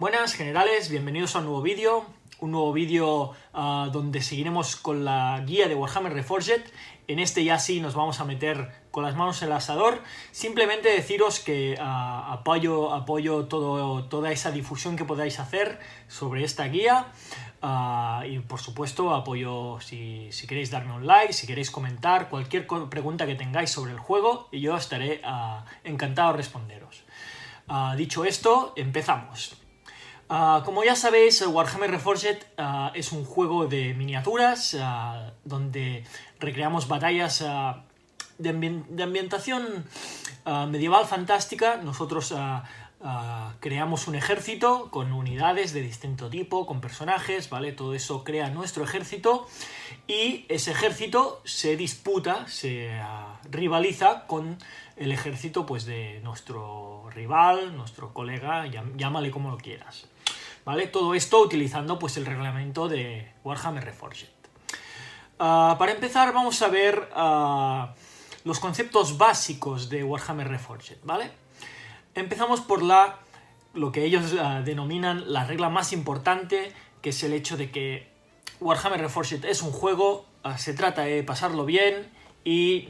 Buenas generales, bienvenidos a un nuevo vídeo donde seguiremos con la guía de Warhammer Reforged. En este ya sí nos vamos a meter con las manos en el asador. Simplemente deciros que apoyo toda esa difusión que podáis hacer sobre esta guía. Y por supuesto apoyo si queréis darme un like, si queréis comentar, cualquier pregunta que tengáis sobre el juego y yo estaré encantado de responderos. Dicho esto, empezamos. Como ya sabéis, Warhammer Reforged es un juego de miniaturas donde recreamos batallas de ambientación medieval fantástica. Nosotros creamos un ejército con unidades de distinto tipo, con personajes, ¿vale? Todo eso crea nuestro ejército y ese ejército se disputa, se rivaliza con el ejército pues, de nuestro rival, nuestro colega, llámale como lo quieras. ¿Vale? Todo esto utilizando pues, el reglamento de Warhammer Reforged. Para empezar vamos a ver los conceptos básicos de Warhammer Reforged, ¿vale? Empezamos por lo que ellos denominan la regla más importante, que es el hecho de que Warhammer Reforged es un juego, se trata de pasarlo bien y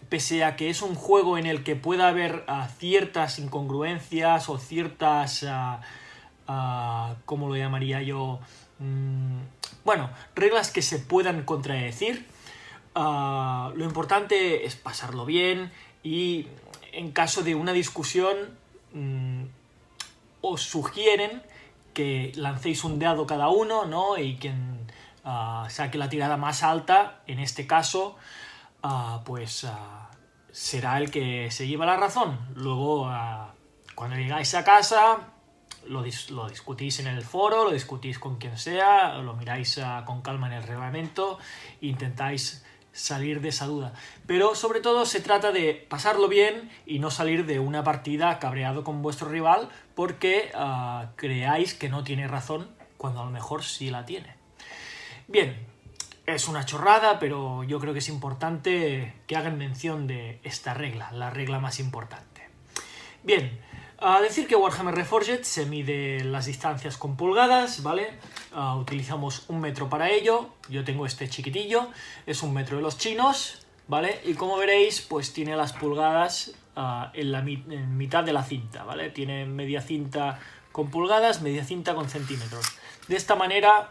pese a que es un juego en el que pueda haber ciertas incongruencias o ciertas... ¿cómo lo llamaría yo? Bueno, reglas que se puedan contradecir. Lo importante es pasarlo bien y en caso de una discusión os sugieren que lancéis un dado cada uno, ¿no? Y quien saque la tirada más alta, en este caso, será el que se lleva la razón. Luego, cuando llegáis a casa... Lo discutís en el foro, lo discutís con quien sea, lo miráis con calma en el reglamento e intentáis salir de esa duda. Pero sobre todo se trata de pasarlo bien y no salir de una partida cabreado con vuestro rival porque creáis que no tiene razón cuando a lo mejor sí la tiene. Bien, es una chorrada, pero yo creo que es importante que hagan mención de esta regla, la regla más importante. Bien, decir que Warhammer Reforged se mide las distancias con pulgadas, ¿vale? Utilizamos 1 metro para ello. Yo tengo este chiquitillo, es 1 metro de los chinos, ¿vale? Y como veréis, pues tiene las pulgadas en mitad de la cinta, ¿vale? Tiene media cinta con pulgadas, media cinta con centímetros. De esta manera,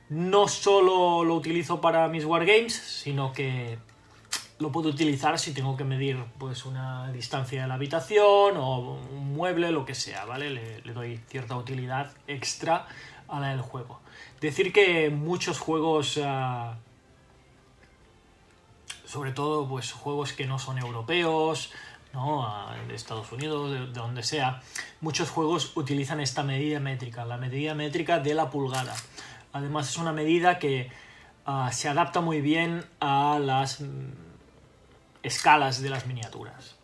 no solo lo utilizo para mis wargames, sino que lo puedo utilizar si tengo que medir pues, una distancia de la habitación o un mueble, lo que sea, ¿vale? Le doy cierta utilidad extra a la del juego. Decir que muchos juegos, sobre todo pues, juegos que no son europeos, ¿no? De Estados Unidos, de donde sea, muchos juegos utilizan esta medida métrica, la medida métrica de la pulgada. Además es una medida que se adapta muy bien a las escalas de las miniaturas.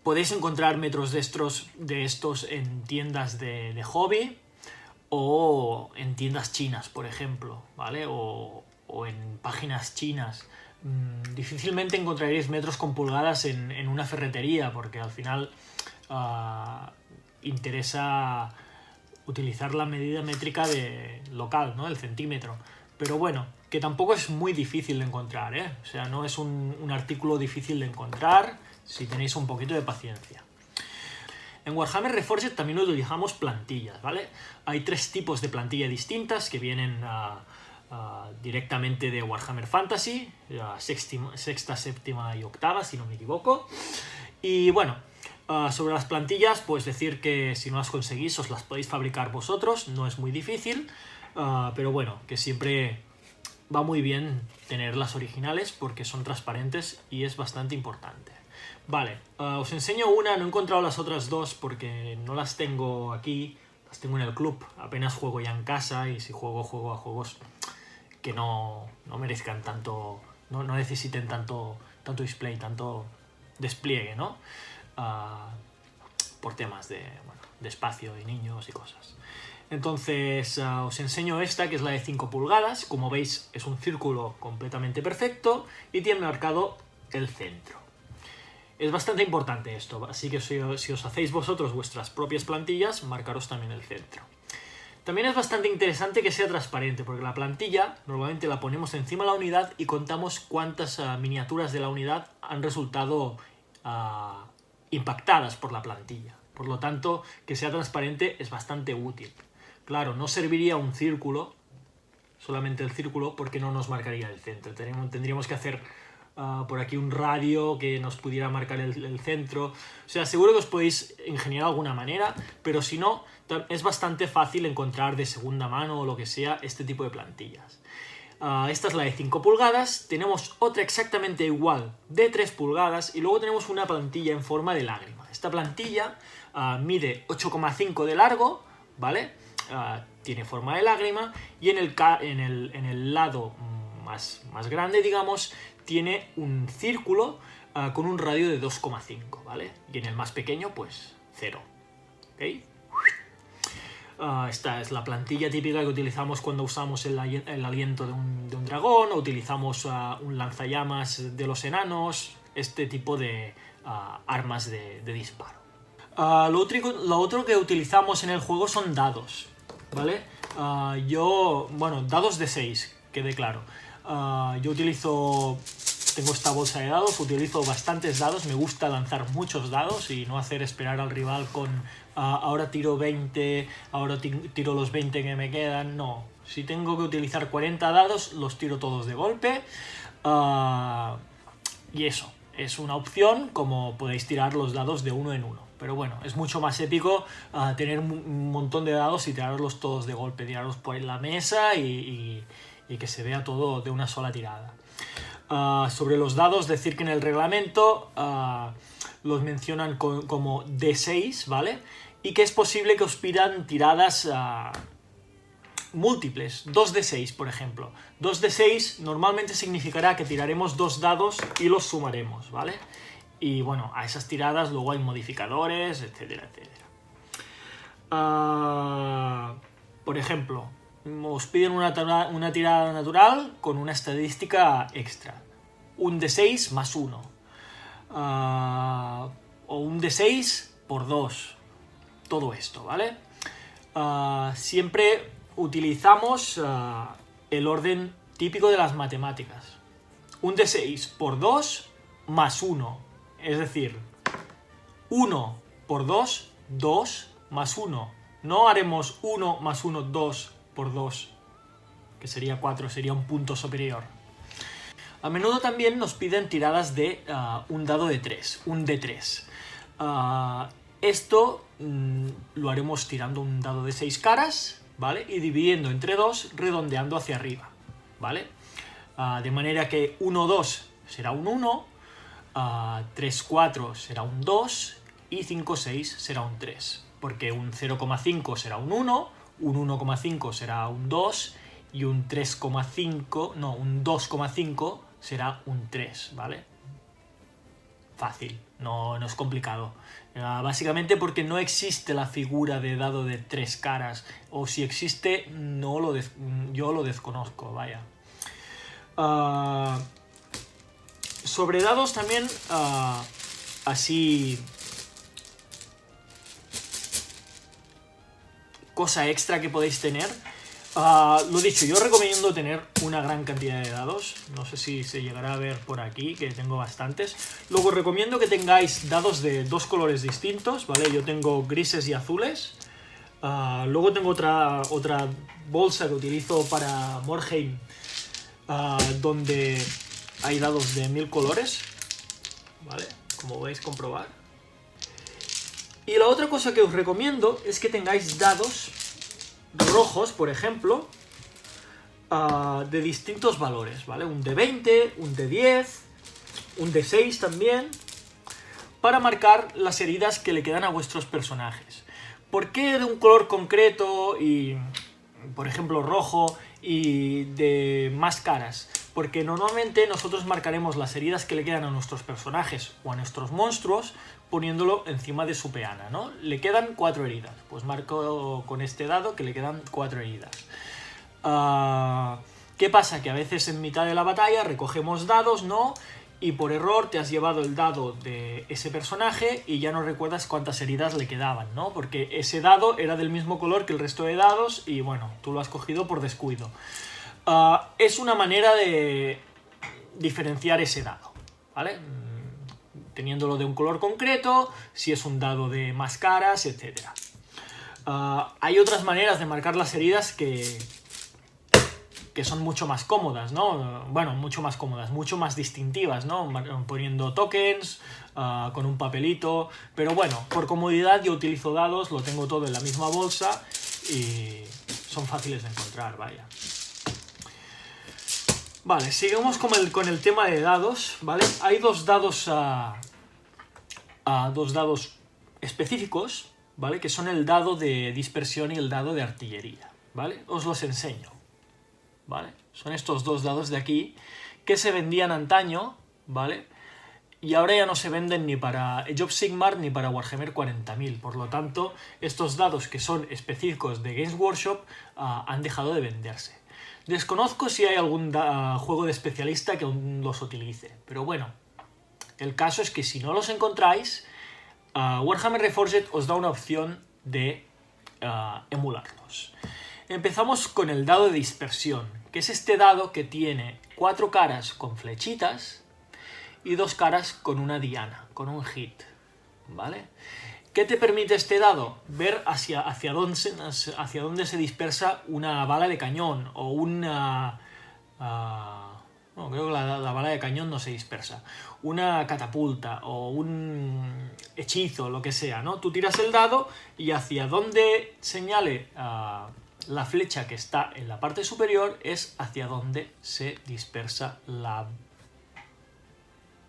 Podéis encontrar metros de estos en tiendas de hobby o en tiendas chinas, por ejemplo, ¿vale? O en páginas chinas. Difícilmente encontraréis metros con pulgadas en una ferretería porque al final interesa utilizar la medida métrica local, ¿no? El centímetro. Pero bueno, que tampoco es muy difícil de encontrar, ¿eh? O sea, no es un artículo difícil de encontrar si tenéis un poquito de paciencia. En Warhammer Reforged también utilizamos plantillas, ¿vale? Hay 3 tipos de plantilla distintas que vienen directamente de Warhammer Fantasy, sexta, séptima y octava, si no me equivoco. Y bueno, sobre las plantillas, pues decir que si no las conseguís os las podéis fabricar vosotros, no es muy difícil. Pero bueno, que siempre va muy bien tener las originales porque son transparentes y es bastante importante. Vale, os enseño una, no he encontrado las otras 2 porque no las tengo aquí, las tengo en el club, apenas juego ya en casa y si juego a juegos que no merezcan tanto, no necesiten tanto display, tanto despliegue, ¿no? Por temas de espacio y niños y cosas. Entonces os enseño esta, que es la de 5 pulgadas. Como veis es un círculo completamente perfecto y tiene marcado el centro. Es bastante importante esto, así que si os hacéis vosotros vuestras propias plantillas, marcaros también el centro. También es bastante interesante que sea transparente, porque la plantilla normalmente la ponemos encima de la unidad y contamos cuántas miniaturas de la unidad han resultado impactadas por la plantilla. Por lo tanto, que sea transparente es bastante útil. Claro, no serviría un círculo, solamente el círculo, porque no nos marcaría el centro. Tendríamos que hacer por aquí un radio que nos pudiera marcar el centro. O sea, seguro que os podéis ingeniar de alguna manera, pero si no, es bastante fácil encontrar de segunda mano o lo que sea este tipo de plantillas. Esta es la de 5 pulgadas, tenemos otra exactamente igual de 3 pulgadas y luego tenemos una plantilla en forma de lágrima. Esta plantilla mide 8,5 de largo, ¿vale? Tiene forma de lágrima y en el lado más grande, digamos, tiene un círculo con un radio de 2,5, ¿vale? Y en el más pequeño, pues 0. ¿Ok? Esta es la plantilla típica que utilizamos cuando usamos el aliento de un dragón, o utilizamos un lanzallamas de los enanos, este tipo de armas de disparo. Lo otro que utilizamos en el juego son dados, ¿vale? Dados de 6, quede claro. Yo tengo esta bolsa de dados, utilizo bastantes dados, me gusta lanzar muchos dados y no hacer esperar al rival con ahora tiro 20, ahora tiro los 20 que me quedan, no. Si tengo que utilizar 40 dados, los tiro todos de golpe. Y eso, es una opción, como podéis tirar los dados de uno en uno. Pero bueno, es mucho más épico tener un montón de dados y tirarlos todos de golpe, tirarlos por la mesa y que se vea todo de una sola tirada. Sobre los dados, decir que en el reglamento los mencionan como D6, ¿vale? Y que es posible que os pidan tiradas múltiples, 2d6 por ejemplo. 2d6 normalmente significará que tiraremos 2 dados y los sumaremos, ¿vale? Y bueno, a esas tiradas luego hay modificadores, etcétera, etcétera. Por ejemplo, os piden una tirada natural con una estadística extra. Un d6 más 1. O un d6 por 2. Todo esto, ¿vale? Siempre utilizamos el orden típico de las matemáticas. Un d6 por 2 más 1. Es decir, 1 por 2, 2 más 1. No haremos 1 más 1, 2 por 2, que sería 4, sería un punto superior. A menudo también nos piden tiradas de un dado de 3, un d3. Esto lo haremos tirando un dado de 6 caras, ¿vale? Y dividiendo entre 2, redondeando hacia arriba, ¿vale? De manera que 1, 2 será un 1, 3, 4 será un 2 y 5, 6 será un 3. Porque un 0,5 será un 1, un 1,5 será un 2 y un 2,5 será un 3, ¿vale? Fácil, no es complicado. Básicamente porque no existe la figura de dado de 3 caras, o si existe, yo lo desconozco, vaya. Sobre dados también, así... cosa extra que podéis tener. Lo dicho, yo recomiendo tener una gran cantidad de dados. No sé si se llegará a ver por aquí, que tengo bastantes. Luego recomiendo que tengáis dados de 2 colores distintos, ¿vale? Yo tengo grises y azules. Luego tengo otra bolsa que utilizo para Morhaime, donde hay dados de 1000 colores, ¿vale? Como podéis comprobar. Y la otra cosa que os recomiendo es que tengáis dados rojos, por ejemplo, de distintos valores, ¿vale? Un de 20, un de 10, un de 6 también, para marcar las heridas que le quedan a vuestros personajes. ¿Por qué de un color concreto y, por ejemplo, rojo y de más caras? Porque normalmente nosotros marcaremos las heridas que le quedan a nuestros personajes o a nuestros monstruos poniéndolo encima de su peana, ¿no? Le quedan 4 heridas. Pues marco con este dado que le quedan 4 heridas. ¿Qué pasa? Que a veces en mitad de la batalla recogemos dados, ¿no? y por error te has llevado el dado de ese personaje y ya no recuerdas cuántas heridas le quedaban, ¿no? Porque ese dado era del mismo color que el resto de dados y bueno, tú lo has cogido por descuido. Es una manera de diferenciar ese dado, ¿vale? Teniéndolo de un color concreto, si es un dado de más caras, etc. Hay otras maneras de marcar las heridas que son mucho más cómodas, ¿no? Bueno, mucho más cómodas, mucho más distintivas, ¿no? Poniendo tokens, con un papelito, pero bueno, por comodidad yo utilizo dados, lo tengo todo en la misma bolsa y son fáciles de encontrar, vaya. Vale, seguimos con el tema de dados, ¿vale? Hay dos dados específicos, ¿vale? Que son el dado de dispersión y el dado de artillería, ¿vale? Os los enseño, ¿vale? Son estos dos dados de aquí que se vendían antaño, ¿vale? Y ahora ya no se venden ni para Age of Sigmar ni para Warhammer 40.000. Por lo tanto, estos dados que son específicos de Games Workshop han dejado de venderse. Desconozco si hay algún juego de especialista que aún los utilice, pero bueno, el caso es que si no los encontráis, Warhammer Reforged os da una opción de emularlos. Empezamos con el dado de dispersión, que es este dado que tiene 4 caras con flechitas y 2 caras con una diana, con un hit, ¿vale? ¿Qué te permite este dado? Ver hacia dónde se dispersa una bala de cañón o una... no, creo que la bala de cañón no se dispersa. Una catapulta o un hechizo, lo que sea, ¿no? Tú tiras el dado y hacia donde señale la flecha que está en la parte superior es hacia donde se dispersa la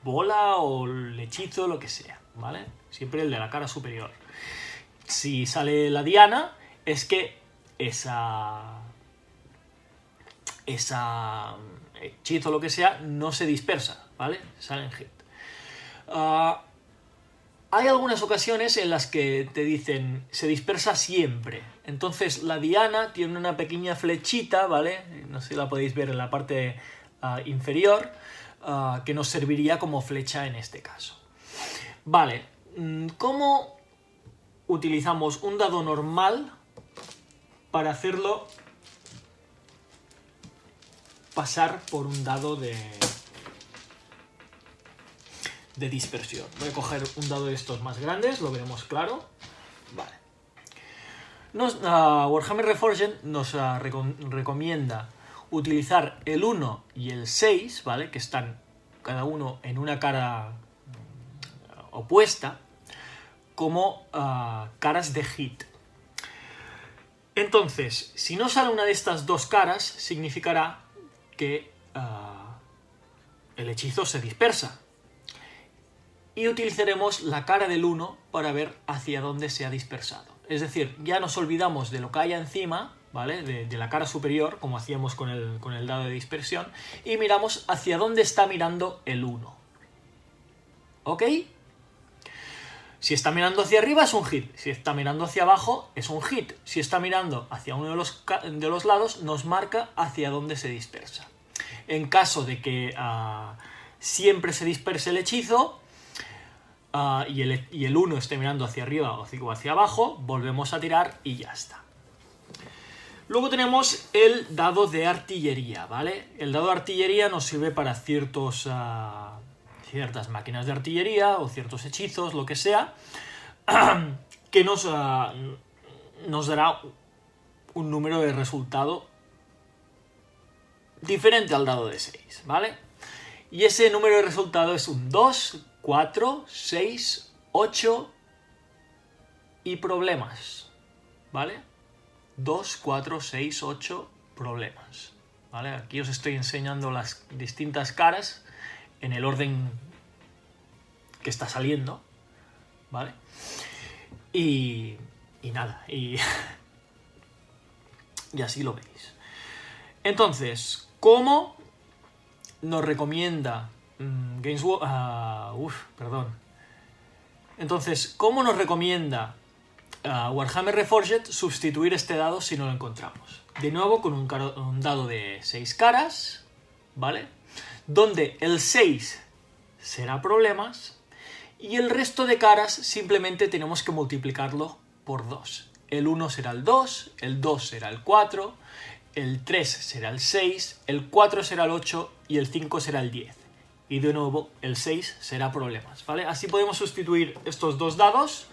bola o el hechizo, lo que sea, ¿vale? Siempre el de la cara superior. Si sale la diana, es que esa hechizo, lo que sea, no se dispersa, ¿vale? Sale en hit. Hay algunas ocasiones en las que te dicen se dispersa siempre. Entonces la diana tiene una pequeña flechita, ¿vale? No sé si la podéis ver en la parte inferior, que nos serviría como flecha en este caso. Vale, ¿cómo utilizamos un dado normal para hacerlo pasar por un dado de dispersión? Voy a coger un dado de estos más grandes, lo veremos claro. Vale. Warhammer Reforged nos recomienda utilizar el 1 y el 6, ¿vale? Que están cada uno en una cara opuesta, como caras de hit. Entonces, si no sale una de estas dos caras, significará que el hechizo se dispersa. Y utilizaremos la cara del 1 para ver hacia dónde se ha dispersado. Es decir, ya nos olvidamos de lo que haya encima, ¿vale? De la cara superior, como hacíamos con el dado de dispersión, y miramos hacia dónde está mirando el 1. ¿Ok? Si está mirando hacia arriba es un hit, si está mirando hacia abajo es un hit, si está mirando hacia uno de los lados nos marca hacia dónde se dispersa. En caso de que siempre se disperse el hechizo y el 1 esté mirando hacia arriba o hacia abajo, volvemos a tirar y ya está. Luego tenemos el dado de artillería, ¿vale? El dado de artillería nos sirve para ciertas máquinas de artillería o ciertos hechizos, lo que sea, que nos dará un número de resultado diferente al dado de 6, ¿vale? Y ese número de resultado es un 2, 4, 6, 8 y problemas, ¿vale? 2, 4, 6, 8 problemas, ¿vale? Aquí os estoy enseñando las distintas caras en el orden que está saliendo, ¿vale? Y nada, y así lo veis. Entonces, ¿cómo nos recomienda Games Workshop? Entonces, ¿cómo nos recomienda Warhammer Reforged sustituir este dado si no lo encontramos? De nuevo, con un dado de 6 caras, ¿vale? Donde el 6 será problemas, y el resto de caras simplemente tenemos que multiplicarlo por 2. El 1 será el 2, el 2 será el 4, el 3 será el 6, el 4 será el 8 y el 5 será el 10. Y de nuevo el 6 será problemas, ¿vale? Así podemos sustituir estos dos dados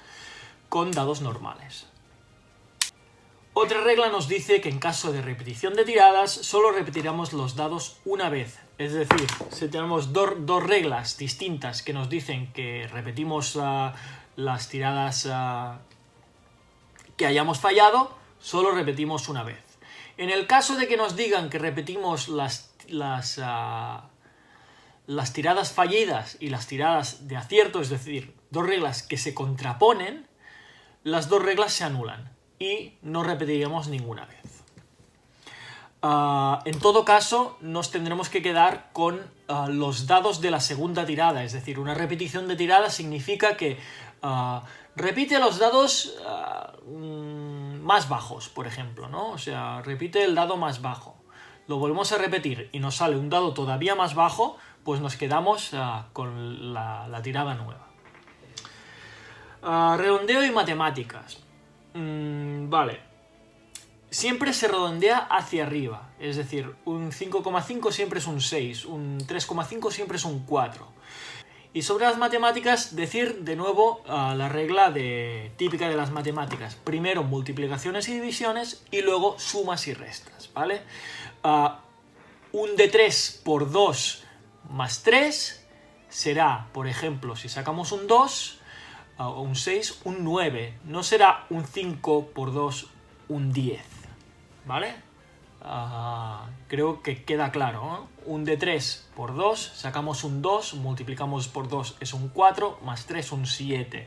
con dados normales. Otra regla nos dice que en caso de repetición de tiradas solo repetiremos los dados una vez. Es decir, si tenemos dos reglas distintas que nos dicen que repetimos las tiradas que hayamos fallado, solo repetimos una vez. En el caso de que nos digan que repetimos las tiradas fallidas y las tiradas de acierto, es decir, dos reglas que se contraponen, las dos reglas se anulan y no repetiríamos ninguna vez. En todo caso, nos tendremos que quedar con los dados de la segunda tirada, es decir, una repetición de tirada significa que repite los dados más bajos, por ejemplo, ¿no? O sea, repite el dado más bajo. Lo volvemos a repetir y nos sale un dado todavía más bajo, pues nos quedamos con la tirada nueva. Redondeo y matemáticas. Vale. Siempre se redondea hacia arriba. Es decir, un 5,5 siempre es un 6, un 3,5 siempre es un 4. Y sobre las matemáticas, decir de nuevo la regla típica de las matemáticas. Primero multiplicaciones y divisiones y luego sumas y restas, ¿vale? Un de 3 por 2 más 3 será, por ejemplo, si sacamos un 2 o un 6, un 9. No será un 5 por 2, un 10, ¿vale? Creo que queda claro, ¿no? Un de 3 por 2, sacamos un 2, multiplicamos por 2 es un 4, más 3 un 7.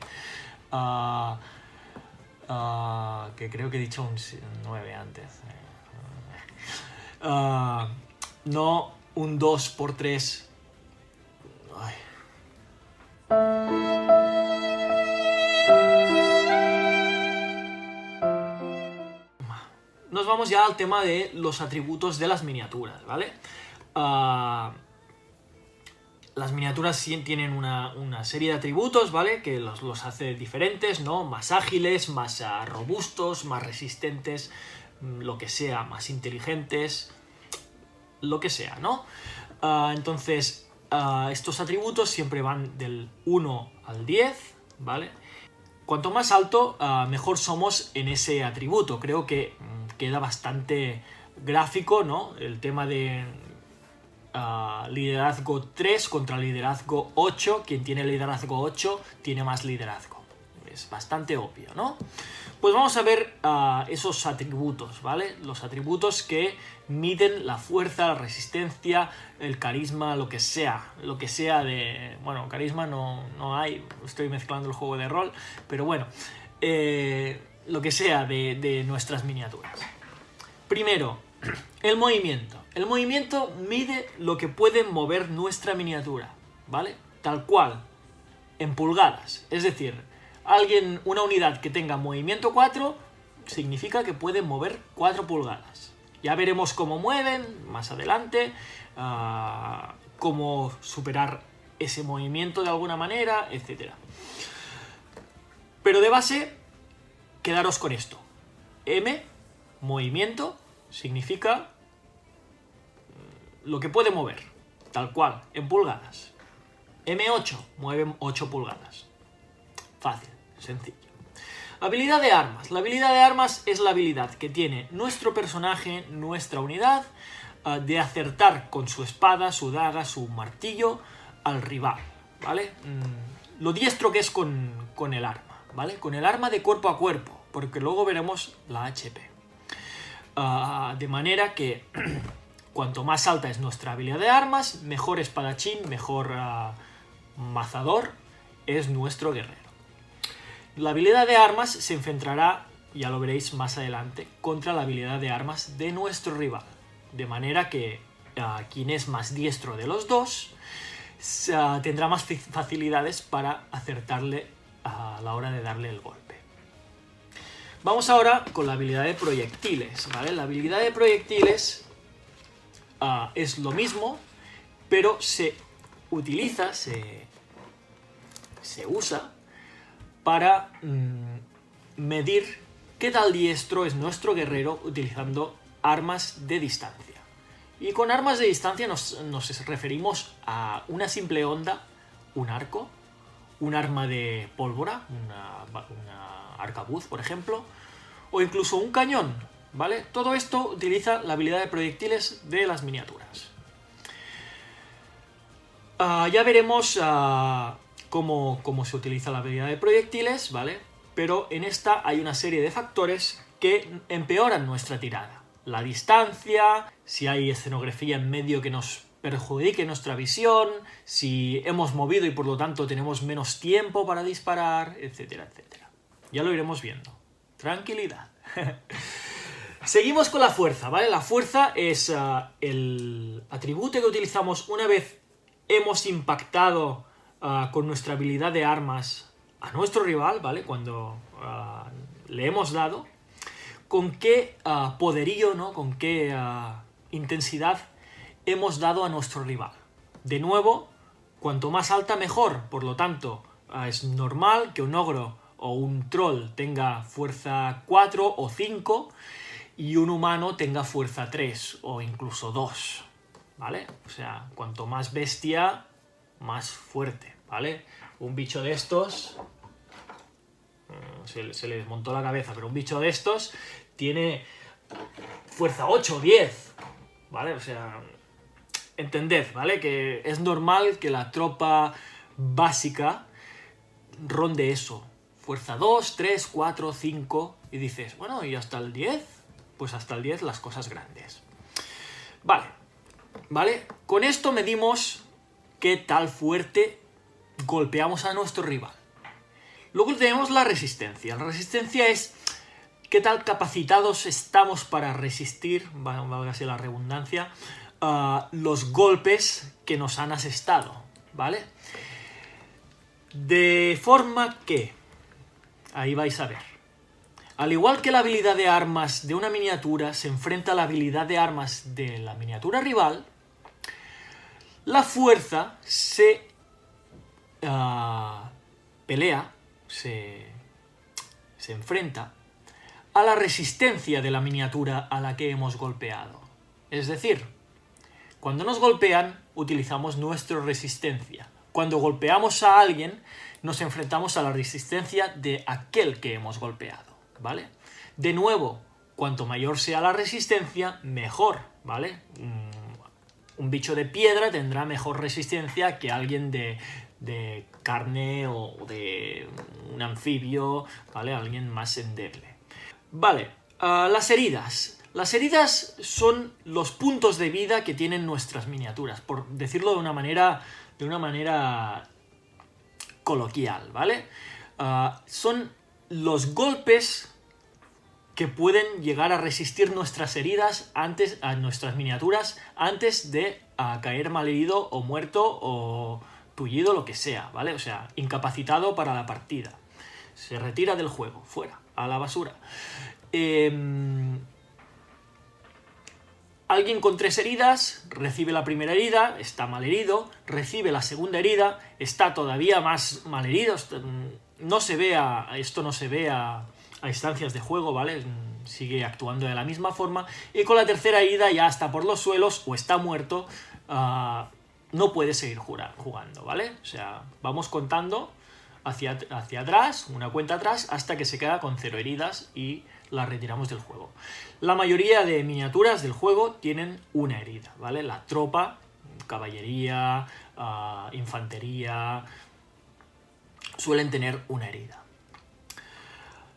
Que creo que he dicho un 9 antes. No un 2 por 3. Ay. Nos vamos ya al tema de los atributos de las miniaturas, ¿vale? Las miniaturas tienen una serie de atributos, ¿vale? Que los hace diferentes, ¿no? Más ágiles, más robustos, más resistentes, lo que sea, más inteligentes, lo que sea, ¿no? Entonces, estos atributos siempre van del 1 al 10, ¿vale? Cuanto más alto, mejor somos en ese atributo. Creo que queda bastante gráfico, ¿no? El tema de liderazgo 3 contra liderazgo 8. Quien tiene liderazgo 8 tiene más liderazgo. Es bastante obvio, ¿no? Pues vamos a ver esos atributos, ¿vale? Los atributos que miden la fuerza, la resistencia, el carisma, lo que sea de... Bueno, carisma no hay, estoy mezclando el juego de rol, pero bueno, lo que sea de nuestras miniaturas. Primero, el movimiento. El movimiento mide lo que puede mover nuestra miniatura, ¿vale? Tal cual, en pulgadas. Es decir, una unidad que tenga movimiento 4 significa que puede mover 4 pulgadas. Ya veremos cómo mueven más adelante, cómo superar ese movimiento de alguna manera, etc. Pero de base, quedaros con esto. M, movimiento, significa lo que puede mover, tal cual, en pulgadas. M8, mueve 8 pulgadas. Fácil, sencillo. Habilidad de armas. La habilidad de armas es la habilidad que tiene nuestro personaje, nuestra unidad, de acertar con su espada, su daga, su martillo al rival, ¿vale? Lo diestro que es con el arma, ¿vale? Con el arma de cuerpo a cuerpo, porque luego veremos la HP. De manera que cuanto más alta es nuestra habilidad de armas, mejor espadachín, mejor mazador es nuestro guerrero. La habilidad de armas se enfrentará, ya lo veréis más adelante, contra la habilidad de armas de nuestro rival. De manera que quien es más diestro de los dos tendrá más facilidades para acertarle a la hora de darle el golpe. Vamos ahora con la habilidad de proyectiles, ¿vale? La habilidad de proyectiles es lo mismo, pero se utiliza, se usa para medir qué tal diestro es nuestro guerrero utilizando armas de distancia. Y con armas de distancia nos referimos a una simple honda, un arco, un arma de pólvora, una arcabuz, por ejemplo, o incluso un cañón, ¿vale? Todo esto utiliza la habilidad de proyectiles de las miniaturas. Ya veremos cómo se utiliza la habilidad de proyectiles, ¿vale? Pero en esta hay una serie de factores que empeoran nuestra tirada. La distancia, si hay escenografía en medio que nos perjudique nuestra visión, si hemos movido y por lo tanto tenemos menos tiempo para disparar, etcétera, etcétera. Ya lo iremos viendo. Tranquilidad. Seguimos con la fuerza, ¿vale? La fuerza es el atributo que utilizamos una vez hemos impactado con nuestra habilidad de armas a nuestro rival, ¿vale? Cuando le hemos dado, con qué poderío, ¿no? Con qué intensidad hemos dado a nuestro rival. De nuevo, cuanto más alta mejor, por lo tanto, es normal que un ogro o un troll tenga fuerza 4 o 5 y un humano tenga fuerza 3 o incluso 2, ¿vale? O sea, cuanto más bestia, más fuerte, ¿vale? Un bicho de estos se le desmontó la cabeza, pero un bicho de estos tiene fuerza 8 o 10, ¿vale? O sea, entended, ¿vale? Que es normal que la tropa básica ronde eso. Fuerza 2, 3, 4, 5 y dices, bueno, ¿y hasta el 10? Pues hasta el 10 las cosas grandes. Vale. Con esto medimos qué tal fuerte golpeamos a nuestro rival. Luego tenemos la resistencia. La resistencia es qué tal capacitados estamos para resistir, valga así la redundancia, los golpes que nos han asestado, ¿vale? De forma que, ahí vais a ver, al igual que la habilidad de armas de una miniatura se enfrenta a la habilidad de armas de la miniatura rival, la fuerza se pelea, se enfrenta a la resistencia de la miniatura a la que hemos golpeado. Es decir, cuando nos golpean, utilizamos nuestra resistencia. Cuando golpeamos a alguien, nos enfrentamos a la resistencia de aquel que hemos golpeado, ¿vale? De nuevo, cuanto mayor sea la resistencia, mejor, ¿vale? Un bicho de piedra tendrá mejor resistencia que alguien de carne o de un anfibio, ¿vale? Alguien más endeble. Vale, las heridas. Las heridas son los puntos de vida que tienen nuestras miniaturas, por decirlo de una manera coloquial, ¿vale? Son los golpes que pueden llegar a resistir nuestras heridas a nuestras miniaturas antes de caer malherido o muerto o tullido, lo que sea, ¿vale? O sea, incapacitado para la partida. Se retira del juego, fuera, a la basura. Alguien con 3 heridas recibe la primera herida, está malherido, recibe la segunda herida, está todavía más malherido. Esto no se ve a instancias de juego, ¿vale? Sigue actuando de la misma forma. Y con la tercera herida ya está por los suelos o está muerto, no puede seguir jugando, ¿vale? O sea, vamos contando hacia atrás, una cuenta atrás, hasta que se queda con 0 heridas y la retiramos del juego. La mayoría de miniaturas del juego tienen una herida, ¿vale? La tropa, caballería, infantería, suelen tener una herida.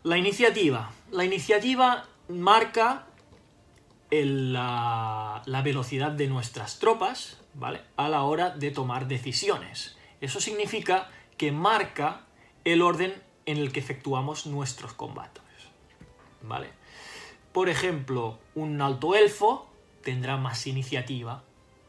La iniciativa. La iniciativa marca la velocidad de nuestras tropas, ¿vale? A la hora de tomar decisiones. Eso significa que marca el orden en el que efectuamos nuestros combates, ¿vale? Por ejemplo, un alto elfo tendrá más iniciativa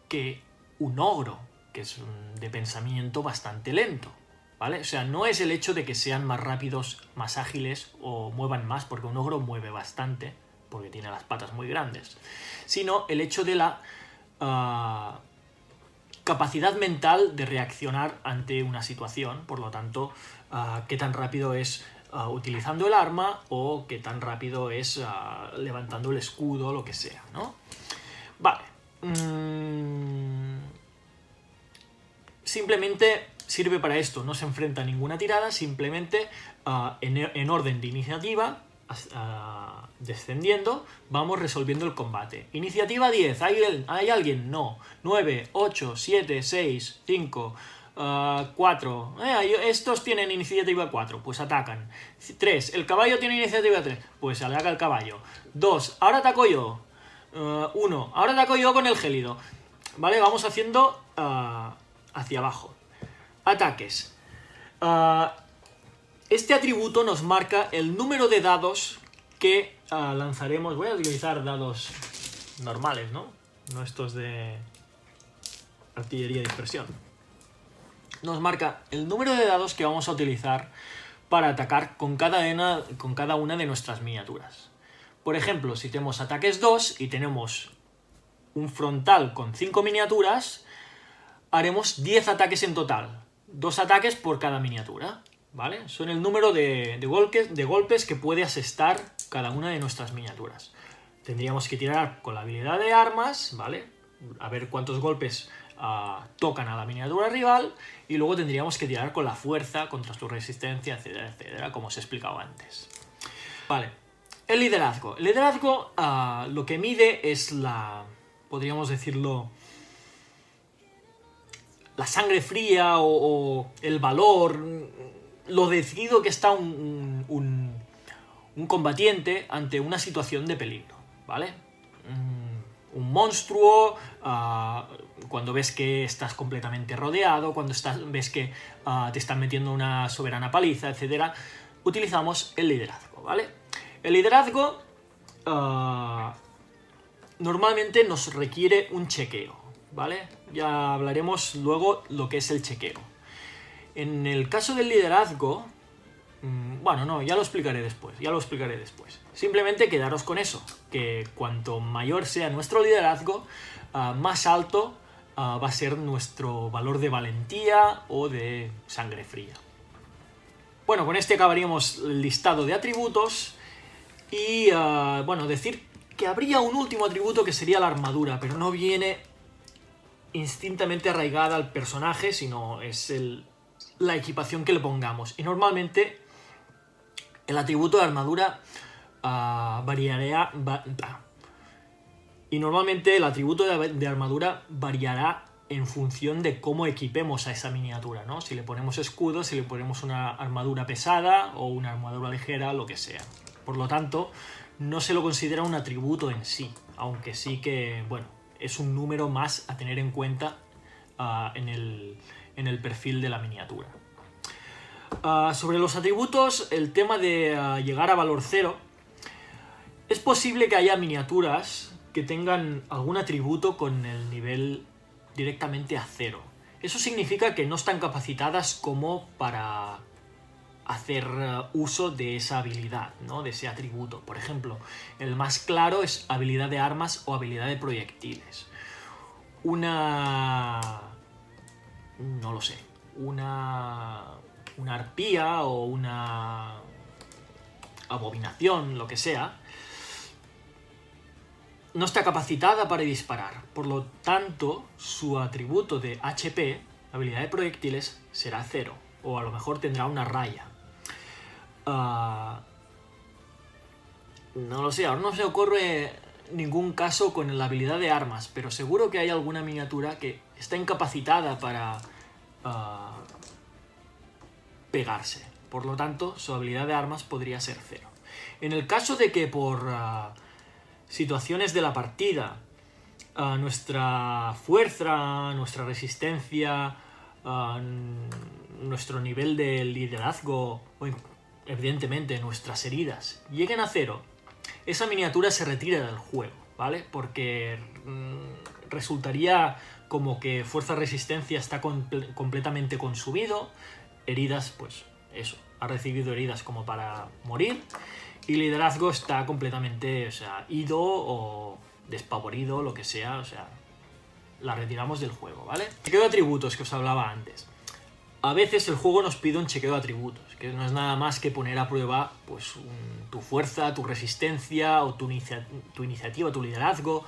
que un ogro, que es de pensamiento bastante lento, ¿vale? O sea, no es el hecho de que sean más rápidos, más ágiles o muevan más, porque un ogro mueve bastante, porque tiene las patas muy grandes, sino el hecho de la capacidad mental de reaccionar ante una situación, por lo tanto, qué tan rápido es utilizando el arma o qué tan rápido es levantando el escudo, lo que sea, ¿no? Vale. Simplemente sirve para esto, no se enfrenta a ninguna tirada, simplemente en orden de iniciativa, descendiendo, vamos resolviendo el combate. Iniciativa 10, ¿hay alguien? No. 9, 8, 7, 6, 5, 4. Estos tienen iniciativa 4, pues atacan. 3, el caballo tiene iniciativa 3, pues ataca el caballo. 2, ahora ataco yo. 1, ahora ataco yo con el gélido. Vale, vamos haciendo hacia abajo. Ataques. Este atributo nos marca el número de dados que lanzaremos. Voy a utilizar dados normales, ¿no? No estos de artillería de dispersión. Nos marca el número de dados que vamos a utilizar para atacar con cada una de nuestras miniaturas. Por ejemplo, si tenemos ataques 2 y tenemos un frontal con 5 miniaturas, haremos 10 ataques en total. 2 ataques por cada miniatura, ¿vale? Son el número de golpes que puede asestar cada una de nuestras miniaturas. Tendríamos que tirar con la habilidad de armas, ¿vale? A ver cuántos golpes tocan a la miniatura rival, y luego tendríamos que tirar con la fuerza contra su resistencia, etcétera, etcétera, como os he explicado antes. Vale, el liderazgo. El liderazgo lo que mide es podríamos decirlo, la sangre fría o el valor, lo decidido que está un combatiente ante una situación de peligro, ¿vale? Un monstruo, cuando ves que estás completamente rodeado, cuando ves que te están metiendo una soberana paliza, etc., utilizamos el liderazgo, ¿vale? El liderazgo normalmente nos requiere un chequeo, ¿vale? Ya hablaremos luego lo que es el chequeo. En el caso del liderazgo, bueno, no, ya lo explicaré después. Simplemente quedaros con eso, que cuanto mayor sea nuestro liderazgo, más alto va a ser nuestro valor de valentía o de sangre fría. Bueno, con este acabaríamos el listado de atributos y, bueno, decir que habría un último atributo que sería la armadura, pero no viene instintamente arraigada al personaje, sino es la equipación que le pongamos. Y normalmente el atributo de armadura variará en función de cómo equipemos a esa miniatura, ¿no? Si le ponemos escudo, si le ponemos una armadura pesada o una armadura ligera, lo que sea. Por lo tanto, no se lo considera un atributo en sí, aunque sí que, bueno, es un número más a tener en cuenta en el perfil de la miniatura. Sobre los atributos, el tema de llegar a valor 0, es posible que haya miniaturas que tengan algún atributo con el nivel directamente a 0. Eso significa que no están capacitadas como para hacer uso de esa habilidad, ¿no? De ese atributo. Por ejemplo, el más claro es habilidad de armas o habilidad de proyectiles. Una arpía o una abominación, lo que sea, no está capacitada para disparar. Por lo tanto, su atributo de HP, habilidad de proyectiles, será 0. O a lo mejor tendrá una raya. No lo sé, ahora no se ocurre ningún caso con la habilidad de armas, pero seguro que hay alguna miniatura que está incapacitada para pegarse. Por lo tanto, su habilidad de armas podría ser 0. En el caso de que por situaciones de la partida nuestra fuerza, nuestra resistencia, nuestro nivel de liderazgo o evidentemente nuestras heridas lleguen a 0, esa miniatura se retira del juego, ¿vale? Porque resultaría como que fuerza-resistencia está completamente consumido, heridas, pues eso, ha recibido heridas como para morir, y liderazgo está completamente, o sea, ido o despavorido, lo que sea, o sea, la retiramos del juego, ¿vale? Chequeo de atributos que os hablaba antes. A veces el juego nos pide un chequeo de atributos, que no es nada más que poner a prueba pues, tu fuerza, tu resistencia o tu iniciativa, tu liderazgo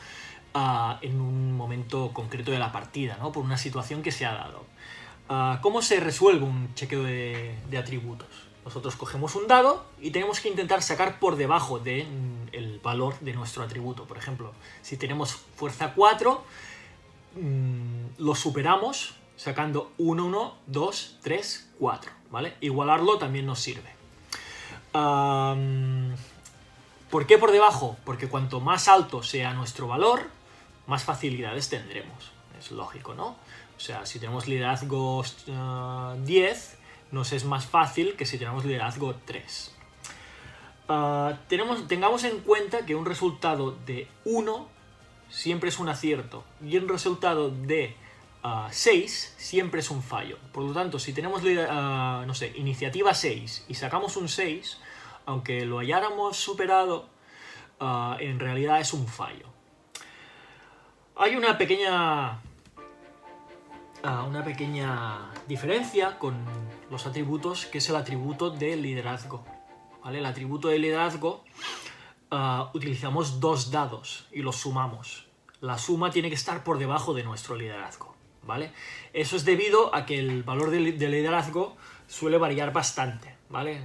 en un momento concreto de la partida, ¿no? Por una situación que se ha dado. ¿Cómo se resuelve un chequeo de atributos? Nosotros cogemos un dado y tenemos que intentar sacar por debajo del valor de nuestro atributo. Por ejemplo, si tenemos fuerza 4, lo superamos sacando 1, 1, 2, 3, 4, ¿vale? Igualarlo también nos sirve. ¿Por qué por debajo? Porque cuanto más alto sea nuestro valor, más facilidades tendremos. Es lógico, ¿no? O sea, si tenemos liderazgo 10, nos es más fácil que si tenemos liderazgo 3. Tengamos en cuenta que un resultado de 1 siempre es un acierto y un resultado de 6 siempre es un fallo. Por lo tanto, si tenemos no sé, iniciativa 6 y sacamos un 6, aunque lo hayáramos superado, en realidad es un fallo. Hay una pequeña diferencia con los atributos, que es el atributo de liderazgo, ¿vale? El atributo de liderazgo utilizamos 2 dados y los sumamos. La suma tiene que estar por debajo de nuestro liderazgo, ¿vale? Eso es debido a que el valor de liderazgo suele variar bastante, ¿vale?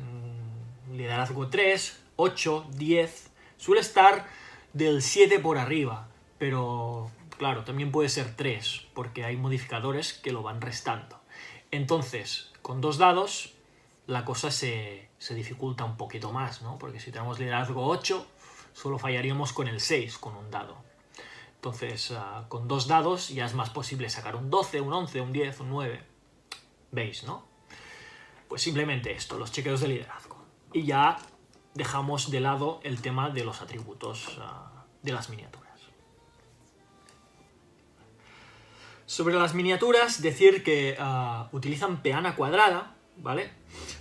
Liderazgo 3, 8, 10, suele estar del 7 por arriba, pero claro, también puede ser 3, porque hay modificadores que lo van restando. Entonces, con 2 dados, la cosa se dificulta un poquito más, ¿no? Porque si tenemos liderazgo 8, solo fallaríamos con el 6, con un dado. Entonces, con 2 dados ya es más posible sacar un 12, un 11, un 10, un 9. ¿Veis, no? Pues simplemente esto, los chequeos de liderazgo. Y ya dejamos de lado el tema de los atributos de las miniaturas. Sobre las miniaturas, decir que utilizan peana cuadrada, ¿vale?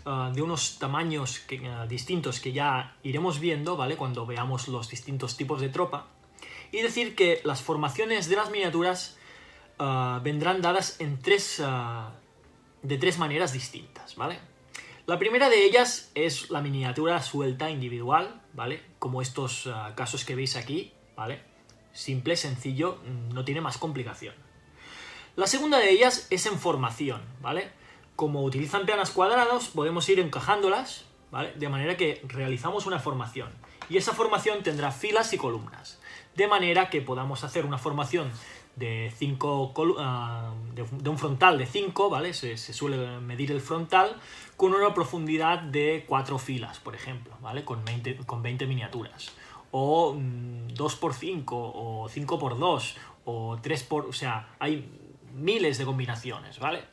De unos tamaños distintos que ya iremos viendo, ¿vale? Cuando veamos los distintos tipos de tropa. Y decir que las formaciones de las miniaturas vendrán dadas de 3 maneras distintas, ¿vale? La primera de ellas es la miniatura suelta individual, ¿vale? Como estos casos que veis aquí, ¿vale? Simple, sencillo, no tiene más complicación. La segunda de ellas es en formación, ¿vale? Como utilizan peanas cuadradas, podemos ir encajándolas, ¿vale? De manera que realizamos una formación. Y esa formación tendrá filas y columnas. De manera que podamos hacer una formación de un frontal de 5, ¿vale? Se suele medir el frontal con una profundidad de 4 filas, por ejemplo, ¿vale? Con 20 miniaturas. O 2x5, o 5x2, o 3x... O sea, hay miles de combinaciones, ¿vale?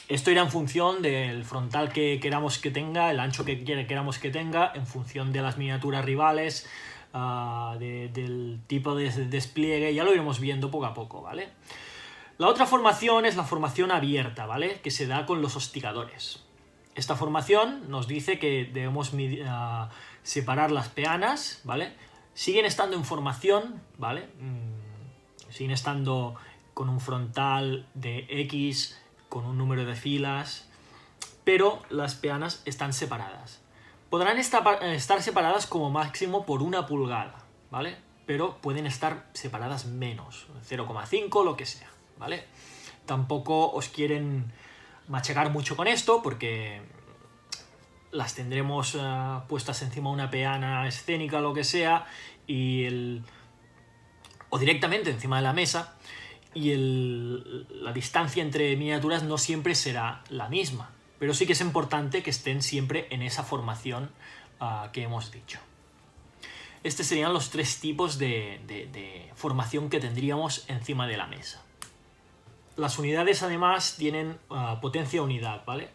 Esto irá en función del frontal que queramos que tenga, el ancho que queramos que tenga, en función de las miniaturas rivales, del tipo de despliegue, ya lo iremos viendo poco a poco, ¿vale? La otra formación es la formación abierta, ¿vale? Que se da con los hostigadores. Esta formación nos dice que debemos separar las peanas, ¿vale? Siguen estando en formación, ¿vale? Siguen estando con un frontal de X, con un número de filas, pero las peanas están separadas. Podrán estar separadas como máximo por 1 pulgada, ¿vale? Pero pueden estar separadas menos, 0,5, lo que sea, ¿vale? Tampoco os quieren machacar mucho con esto, porque las tendremos puestas encima de una peana escénica o lo que sea, o directamente encima de la mesa, y la distancia entre miniaturas no siempre será la misma. Pero sí que es importante que estén siempre en esa formación que hemos dicho. Estos serían los 3 tipos de formación que tendríamos encima de la mesa. Las unidades además tienen potencia unidad, ¿vale?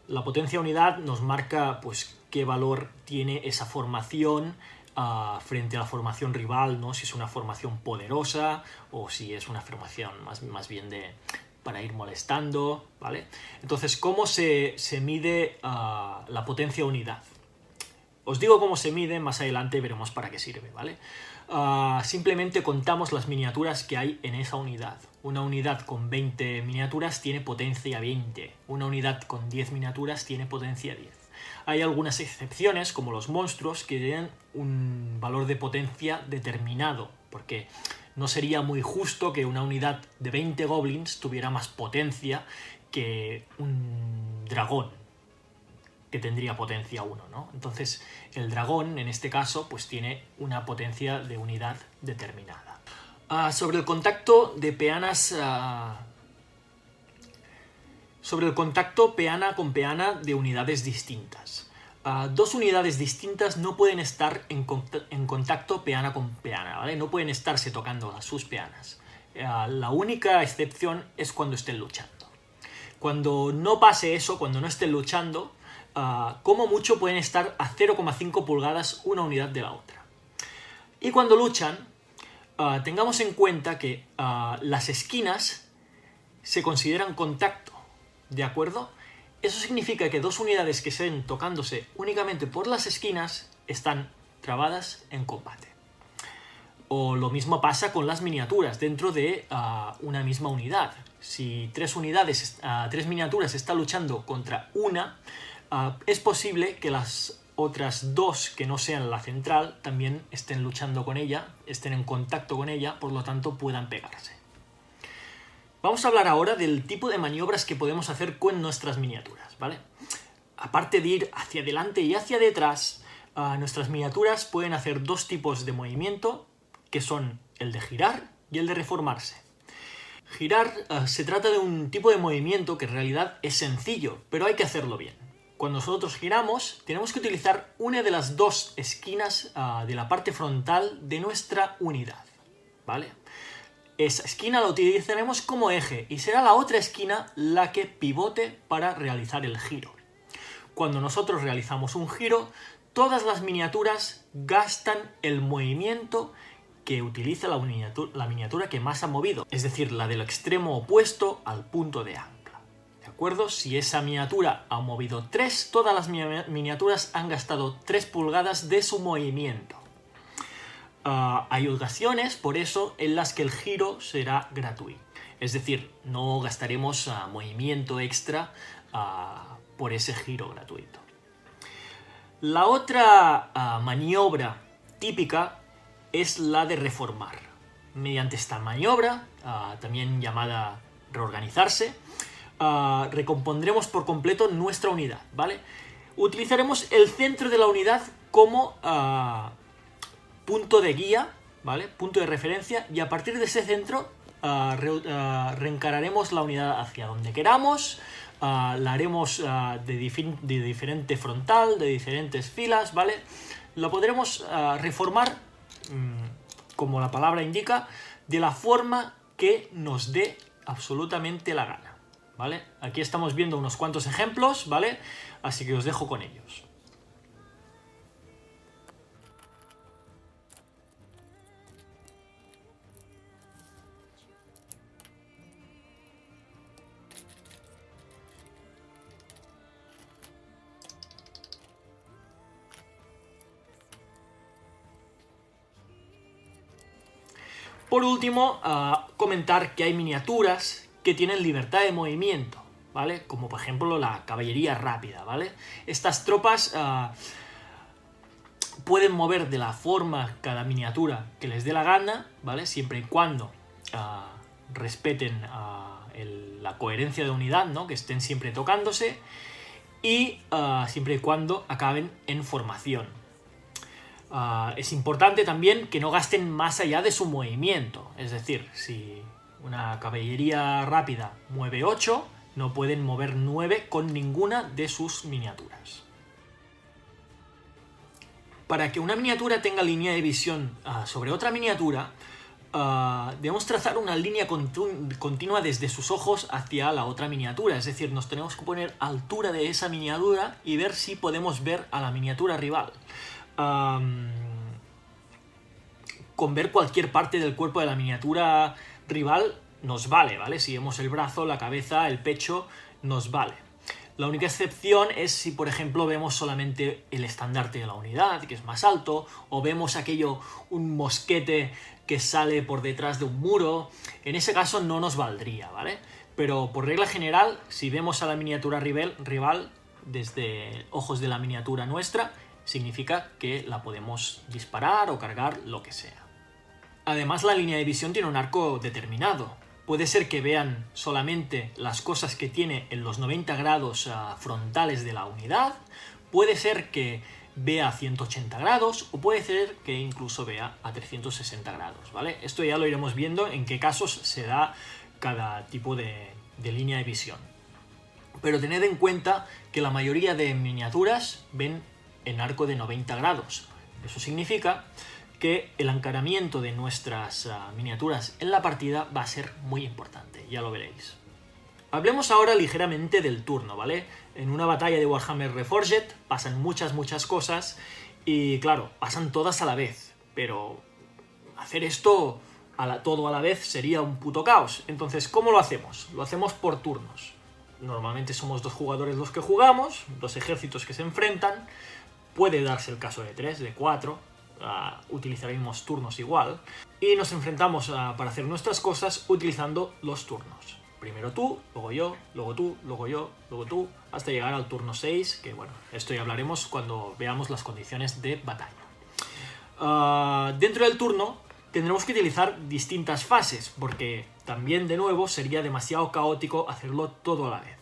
La potencia unidad nos marca pues, qué valor tiene esa formación frente a la formación rival, ¿no? Si es una formación poderosa o si es una formación más bien para ir molestando, ¿vale? Entonces, ¿cómo se mide la potencia unidad? Os digo cómo se mide, más adelante veremos para qué sirve, ¿vale? simplemente contamos las miniaturas que hay en esa unidad. Una unidad con 20 miniaturas tiene potencia 20. Una unidad con 10 miniaturas tiene potencia 10. Hay algunas excepciones, como los monstruos, que tienen un valor de potencia determinado, porque no sería muy justo que una unidad de 20 goblins tuviera más potencia que un dragón, que tendría potencia 1, ¿no? Entonces, el dragón, en este caso, pues tiene una potencia de unidad determinada. Sobre el contacto de peanas... sobre el contacto peana con peana de unidades distintas. Dos unidades distintas no pueden estar en contacto peana con peana, ¿vale? No pueden estarse tocando sus peanas. La única excepción es cuando estén luchando. Cuando no pase eso, cuando no estén luchando, como mucho pueden estar a 0,5 pulgadas una unidad de la otra. Y cuando luchan, tengamos en cuenta que las esquinas se consideran contacto, ¿de acuerdo? Eso significa que dos unidades que estén tocándose únicamente por las esquinas están trabadas en combate. O lo mismo pasa con las miniaturas dentro de una misma unidad. Si tres miniaturas están luchando contra una, es posible que las otras dos que no sean la central también estén luchando con ella, estén en contacto con ella, por lo tanto puedan pegarse. Vamos a hablar ahora del tipo de maniobras que podemos hacer con nuestras miniaturas, ¿vale? Aparte de ir hacia adelante y hacia detrás, nuestras miniaturas pueden hacer dos tipos de movimiento, que son el de girar y el de reformarse. Girar se trata de un tipo de movimiento que en realidad es sencillo, pero hay que hacerlo bien. Cuando nosotros giramos, tenemos que utilizar una de las dos esquinas de la parte frontal de nuestra unidad, ¿vale? Esa esquina la utilizaremos como eje y será la otra esquina la que pivote para realizar el giro. Cuando nosotros realizamos un giro, todas las miniaturas gastan el movimiento que utiliza la miniatura que más ha movido, es decir, la del extremo opuesto al punto de ancla. ¿De acuerdo? Si esa miniatura ha movido 3, todas las miniaturas han gastado 3 pulgadas de su movimiento. Hay ocasiones, por eso, en las que el giro será gratuito. Es decir, no gastaremos movimiento extra por ese giro gratuito. La otra maniobra típica es la de reformar. Mediante esta maniobra, también llamada reorganizarse, recompondremos por completo nuestra unidad, ¿vale? Utilizaremos el centro de la unidad como punto de guía, ¿vale? Punto de referencia, y a partir de ese centro reencararemos la unidad hacia donde queramos, la haremos de diferente frontal, de diferentes filas, ¿vale? Lo podremos reformar, como la palabra indica, de la forma que nos dé absolutamente la gana, ¿vale? Aquí estamos viendo unos cuantos ejemplos, ¿vale? Así que os dejo con ellos. Por último, comentar que hay miniaturas que tienen libertad de movimiento, ¿vale? Como por ejemplo la caballería rápida, ¿vale? Estas tropas pueden mover de la forma cada miniatura que les dé la gana, ¿vale? Siempre y cuando respeten la coherencia de unidad, ¿no? Que estén siempre tocándose y siempre y cuando acaben en formación. Es importante también que no gasten más allá de su movimiento. Es decir, si una caballería rápida mueve 8, no pueden mover 9 con ninguna de sus miniaturas. Para que una miniatura tenga línea de visión sobre otra miniatura, debemos trazar una línea continua desde sus ojos hacia la otra miniatura. Es decir, nos tenemos que poner a altura de esa miniatura y ver si podemos ver a la miniatura rival. Con ver cualquier parte del cuerpo de la miniatura rival nos vale, ¿vale? Si vemos el brazo, la cabeza, el pecho, nos vale. La única excepción es si, por ejemplo, vemos solamente el estandarte de la unidad, que es más alto, o vemos un mosquete que sale por detrás de un muro. En ese caso no nos valdría, ¿vale? Pero por regla general, si vemos a la miniatura rival desde ojos de la miniatura nuestra, significa que la podemos disparar o cargar, lo que sea. Además, la línea de visión tiene un arco determinado. Puede ser que vean solamente las cosas que tiene en los 90 grados frontales de la unidad, puede ser que vea a 180 grados o puede ser que incluso vea a 360 grados, ¿vale? Esto ya lo iremos viendo en qué casos se da cada tipo de línea de visión. Pero tened en cuenta que la mayoría de miniaturas ven en arco de 90 grados. Eso significa que el encaramiento de nuestras miniaturas en la partida va a ser muy importante, ya lo veréis. Hablemos ahora ligeramente del turno, ¿vale? En una batalla de Warhammer Reforged pasan muchas cosas y claro, pasan todas a la vez, pero hacer esto todo a la vez sería un puto caos. Entonces, ¿cómo lo hacemos? Lo hacemos por turnos. Normalmente somos 2 jugadores los que jugamos, 2 ejércitos que se enfrentan, puede darse el caso de 3, de 4, utilizaremos turnos igual, y nos enfrentamos para hacer nuestras cosas utilizando los turnos. Primero tú, luego yo, luego tú, luego yo, luego tú, hasta llegar al turno 6, que bueno, esto ya hablaremos cuando veamos las condiciones de batalla. Dentro del turno tendremos que utilizar distintas fases, porque también de nuevo sería demasiado caótico hacerlo todo a la vez.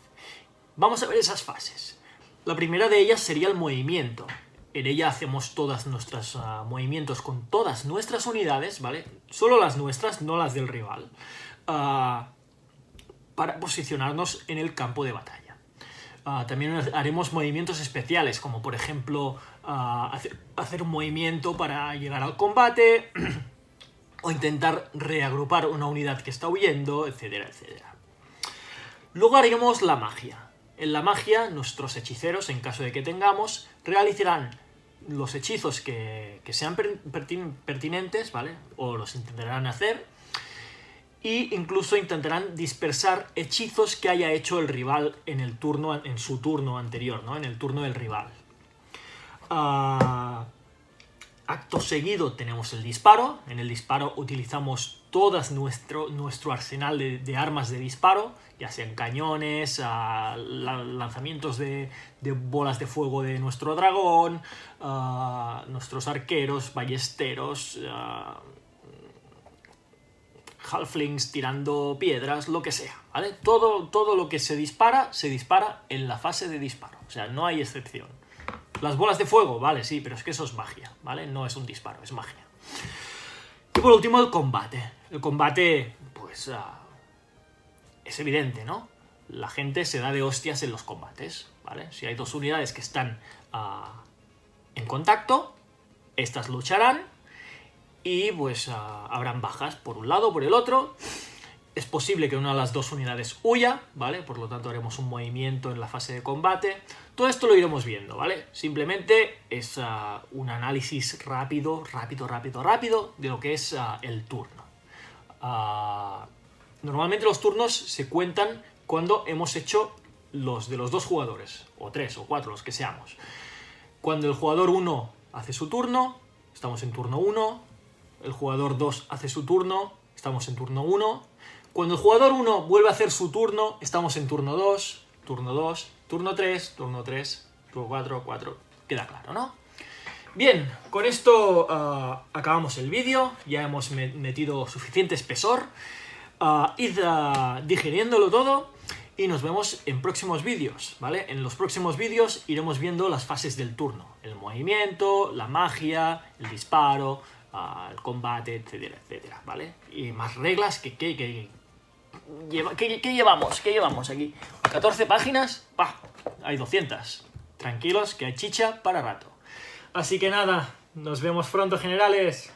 Vamos a ver esas fases. La primera de ellas sería el movimiento. En ella hacemos todos nuestros movimientos con todas nuestras unidades, ¿vale? Solo las nuestras, no las del rival, para posicionarnos en el campo de batalla. También haremos movimientos especiales, como por ejemplo hacer un movimiento para llegar al combate o intentar reagrupar una unidad que está huyendo, etcétera, etcétera. Luego haremos la magia. En la magia, nuestros hechiceros, en caso de que tengamos, realizarán los hechizos que sean pertinentes, ¿vale? O los intentarán hacer, e incluso intentarán dispersar hechizos que haya hecho el rival en su turno anterior, ¿no? En el turno del rival. Acto seguido tenemos el disparo. En el disparo utilizamos todo nuestro arsenal de armas de disparo, ya sean cañones, lanzamientos de bolas de fuego de nuestro dragón, nuestros arqueros, ballesteros, halflings tirando piedras, lo que sea, ¿vale? Todo lo que se dispara en la fase de disparo, o sea, no hay excepción. Las bolas de fuego, vale, sí, pero es que eso es magia, ¿vale? No es un disparo, es magia. Y por último, el combate. El combate, pues, es evidente, ¿no? La gente se da de hostias en los combates, ¿vale? Si hay 2 unidades que están en contacto, estas lucharán y, pues, habrán bajas por un lado o por el otro. Es posible que una de las 2 unidades huya, ¿vale? Por lo tanto, haremos un movimiento en la fase de combate. Todo esto lo iremos viendo, ¿vale? Simplemente es un análisis rápido de lo que es el turno. Normalmente los turnos se cuentan cuando hemos hecho los de los 2 jugadores, o 3 o 4, los que seamos. Cuando el jugador 1 hace su turno, estamos en turno 1. El jugador 2 hace su turno, estamos en turno 1. Cuando el jugador 1 vuelve a hacer su turno, estamos en turno 2, turno 2, turno 3, turno 3, turno 4, 4. Queda claro, ¿no? Bien, con esto acabamos el vídeo. Ya hemos metido suficiente espesor. Id digiriéndolo todo y nos vemos en próximos vídeos, ¿vale? En los próximos vídeos iremos viendo las fases del turno. El movimiento, la magia, el disparo, el combate, etcétera, etcétera, ¿vale? Y más reglas ¿Qué llevamos? ¿Qué llevamos aquí? 14 páginas. ¡Pah! Hay 200. Tranquilos, que hay chicha para rato. Así que nada, nos vemos pronto, generales.